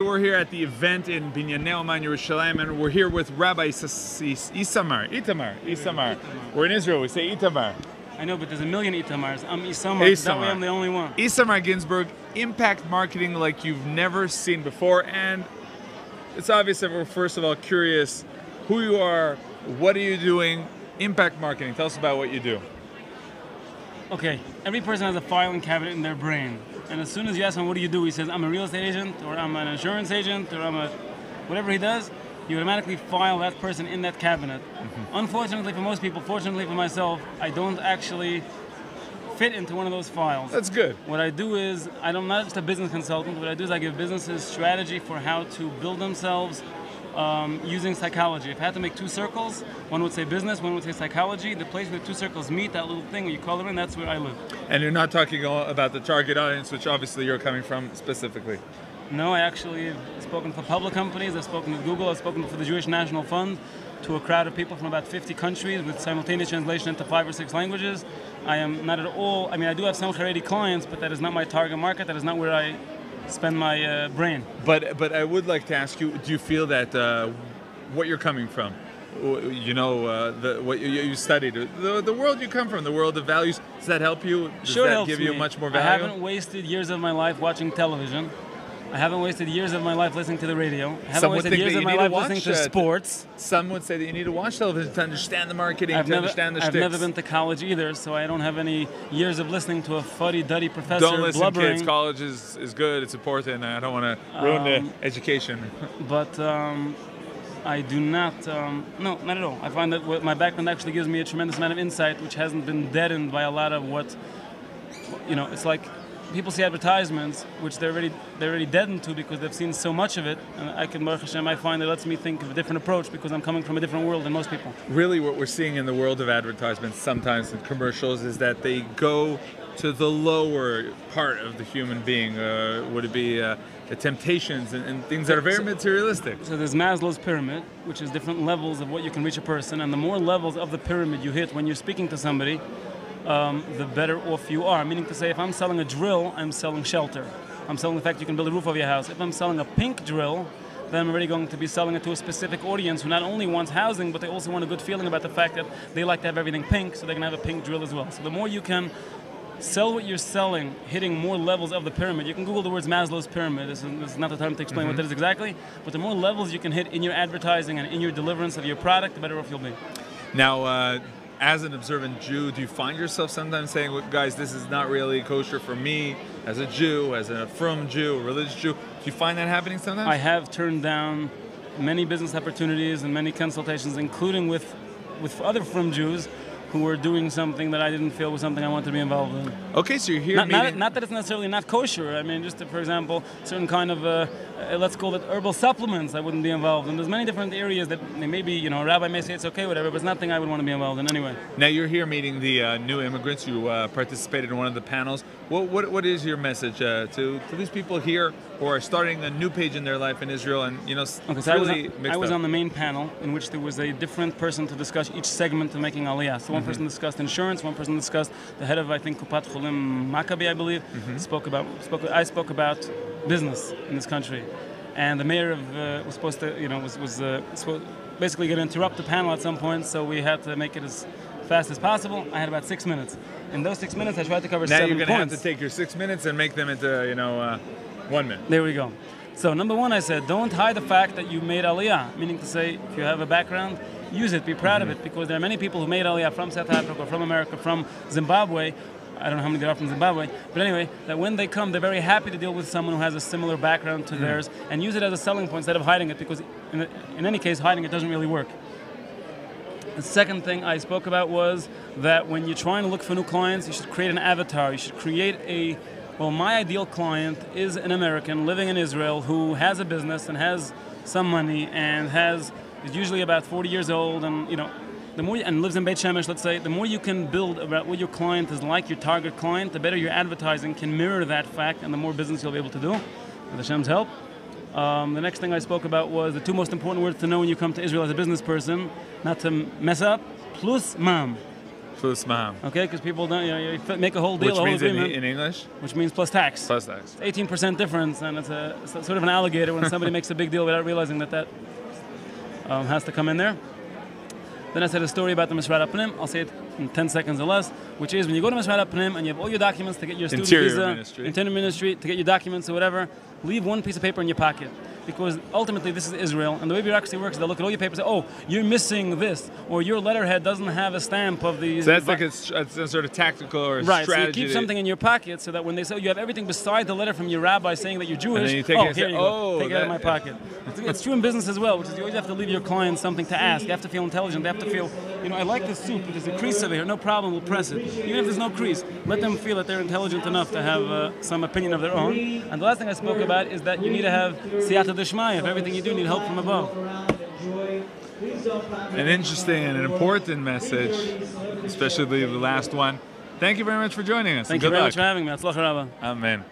We're here at the event in Binyanei Oman, Yerushalayim, and we're here with Rabbi Itamar. We're in Israel, we say Itamar. I know, but there's a million Itamars. I'm Isamar, that way I'm the only one. Itamar Ginsburg, impact marketing like you've never seen before, and it's obvious that we're first of all curious who you are, what are you doing, impact marketing. Tell us about what you do. Okay, every person has a filing cabinet in their brain. And as soon as you ask him, what do you do? He says, I'm a real estate agent, or I'm an insurance agent, or I'm a... whatever he does, you automatically file that person in that cabinet. Unfortunately for most people, fortunately for myself, I don't actually fit into one of those files. That's good. What I do is, I'm not just a business consultant, what I do is I give businesses strategy for how to build themselves using psychology. If I had to make two circles, one would say business, one would say psychology. The place where the two circles meet, that little thing where you color in, that's where I live. And you're not talking about the target audience, which obviously you're coming from specifically. No, I actually have spoken for public companies, I've spoken to Google, I've spoken for the Jewish National Fund, to a crowd of people from about 50 countries with simultaneous translation into 5 or 6 languages. I am not at all, I do have some Haredi clients, but that is not my target market, that is not where I spend my brain. But I would like to ask you, do you feel that what you're coming from, you know, what you studied, the world you come from, the world of values, does that help you? Does sure, that give you much more value? I haven't wasted years of my life watching television. I haven't wasted years of my life listening to the radio. I haven't wasted years of my life listening to sports. Some would say that you need to watch television to understand the marketing, understand the I've never been to college either, so I don't have any years of listening to a fuddy-duddy professor Don't listen, blubbering. kids. College is good. It's important. I don't want to ruin the education. But I do not, no, not at all. I find that my background actually gives me a tremendous amount of insight, which hasn't been deadened by a lot of what, you know, it's like people see advertisements, which they're already deadened to because they've seen so much of it. And I find that lets me think of a different approach because I'm coming from a different world than most people. Really, what we're seeing in the world of advertisements, sometimes in commercials, is that they go to the lower part of the human being. Would it be the temptations and things that are very materialistic? So there's Maslow's pyramid, which is different levels of what you can reach a person, and the more levels of the pyramid you hit when you're speaking to somebody, the better off you are. Meaning to say, if I'm selling a drill, I'm selling shelter. I'm selling the fact you can build a roof over your house. If I'm selling a pink drill, then I'm already going to be selling it to a specific audience who not only wants housing, but they also want a good feeling about the fact that they like to have everything pink, so they can have a pink drill as well. So the more you can sell what you're selling, hitting more levels of the pyramid. You can Google the words Maslow's pyramid. This is not the time to explain what that is exactly, but the more levels you can hit in your advertising and in your deliverance of your product, the better off you'll be. Now, as an observant Jew, do you find yourself sometimes saying, well, guys, this is not really kosher for me as a Jew, as a frum Jew, a religious Jew? Do you find that happening sometimes? I have turned down many business opportunities and many consultations, including with other frum Jews who were doing something that I didn't feel was something I wanted to be involved in. Okay, so you're here not that it's necessarily not kosher. I mean, just for example, certain kind of, let's call it herbal supplements I wouldn't be involved in. There's many different areas that maybe, you know, a rabbi may say it's okay, whatever, but it's nothing I would want to be involved in anyway. Now you're here meeting the new immigrants. You participated in one of the panels. What is your message to these people here who are starting a new page in their life in Israel? And, you know, okay, so I was on the main panel in which there was a different person to discuss each segment of making Aliyah. So one person discussed insurance, one person discussed, the head of, I think, Kupat Cholim Maccabi, I believe, I spoke about business in this country. And the mayor was supposed to, you know, was basically going to interrupt the panel at some point, so we had to make it as fast as possible. I had about 6 minutes. In those 6 minutes, I tried to cover 7 points. Now you're going to have to take your 6 minutes and make them into, you know, 1 minute. There we go. So number one, I said, don't hide the fact that you made Aliyah, meaning to say, if you have a background, use it, be proud of it, because there are many people who made Aliyah from South Africa, from America, from Zimbabwe. I don't know how many there are from Zimbabwe, but anyway, that when they come, they're very happy to deal with someone who has a similar background to theirs and use it as a selling point instead of hiding it, because in any case, hiding it doesn't really work. The second thing I spoke about was that when you're trying to look for new clients, you should create an avatar. You should create my ideal client is an American living in Israel who has a business and has some money and is usually about 40 years old, and, you know, the more and lives in Beit Shemesh, let's say, the more you can build about what your client is like, your target client, the better your advertising can mirror that fact, and the more business you'll be able to do, with Hashem's help. The next thing I spoke about was the 2 most important words to know when you come to Israel as a business person, not to mess up, plus mam. Plus ma'am. Okay, because people don't, you make a whole deal, Which a whole means agreement, in English? which means plus tax. Plus tax. 18% difference, and it's sort of an alligator when somebody makes a big deal without realizing that has to come in there. Then I said a story about the Misrat Apnim. I'll say it in 10 seconds or less, which is when you go to Misrat Apnim and you have all your documents to get your student visa, Interior Ministry, to get your documents or whatever, leave one piece of paper in your pocket. Because ultimately this is Israel, and the way bureaucracy works is they'll look at all your papers and say, oh, you're missing this, or your letterhead doesn't have a stamp of the... So that's like a sort of tactical or right, strategy. So you keep something in your pocket so that when they say you have everything beside the letter from your rabbi saying that you're Jewish, and then you take here you go, take it out of my pocket. It's true in business as well, which is you always have to leave your clients something to ask. You have to feel intelligent. They have to feel, I like this soup, but there's a crease over here, no problem, we'll press it. Even if there's no crease, let them feel that they're intelligent enough to have some opinion of their own. And the last thing I spoke about is that you need to have siyata d'shmaya. If everything you do, need help from above. An interesting and an important message, especially the last one. Thank you very much for joining us. Thank you very much for having me. Atzlacha Rabba. Amen.